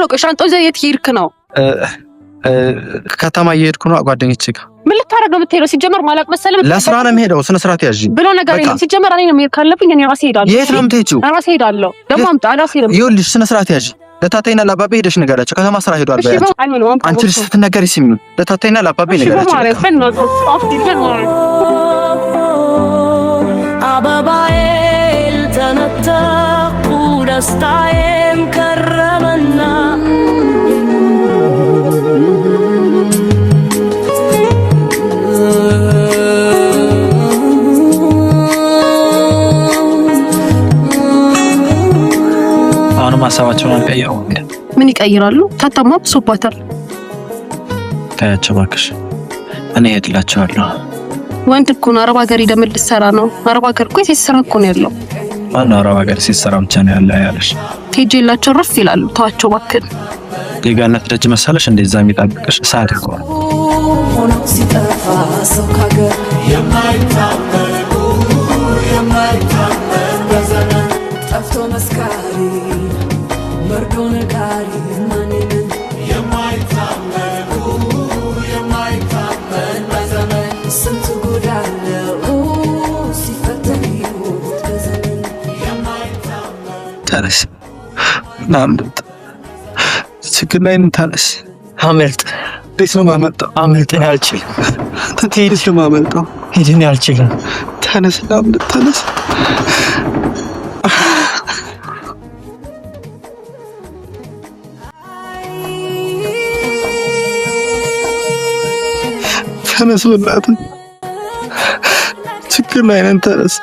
ነው? ሻንጣው ዘይት ይርክ ነው ከተማ እየሄድኩ ነው ጓደኞቼ ጋር። ምን ልታረግ ነው የምትሄደው? ሲጀመር ማላቅ መሰለህ ለስራ ነው የምሄደው። ስነ ስርዓት ያዥ ብሎ ነገር የለም። ሲጀመር እኔ ነው የምሄድ ካለብኝ እኔ ራሴ ሄዳለሁ። የት ነው የምትሄጂው? ራሴ ሄዳለሁ። ደግሞ አምጣ ራሴ ሄዳለሁ። ይኸውልሽ ስነ ስርዓት ያዥ። ለታታይና ለአባቤ ሄደሽ ንገራቸው ከተማ ስራ ሄዷል ባያቸው። አንቺ ስትነገሪ ሲም ለታታይና ለአባቤ ንገራቸው። አበባዬል ተነጠቁ ደስታዬም ከረመና አሁንም ሀሳባቸውን አልቀየሩ። ምን ይቀይራሉ? ታታማ ብሶባታል። ታያቸው እባክሽ፣ እኔ እሄድላቸዋለሁ። ወንድ እኮ ነው አረብ ሀገር ሄደህ ምን ልትሰራ ነው? አረብ ሀገር እኮ ሲሰራ እኮ ነው ያለው። ማነው አረብ ሀገር ሲሰራ ብቻ ነው ያለ ያለሽ? ሄጄላቸው ረፍ ይላሉ። ተዋቸው እባክህ። የጋነት ደጅ መሰለሽ እንደዛ የሚጠብቅሽ ሳድ እኮ ነው። ሆኖ ሲጠፋ ሰው ካገር የማይታመን በዘመን ጠፍቶ መስካሪ መርዶ ነጋሪ ማንን የማይታመን በዘመን ስንት ጉዳለው ሲፈተን ይሁት በዘመን ተነስ ናምጥ ችግር ላይ እንታነስ። አመልጥ እንዴት ነው ማመልጠው? አመልጥን አልችልም። ትሄድሽ ነው ማመልጠው? ሄድን አልችልም። ተነስ ናምጥ ተነስ። ተነስ በእናትህ ችግር ላይ ነን። ተነስ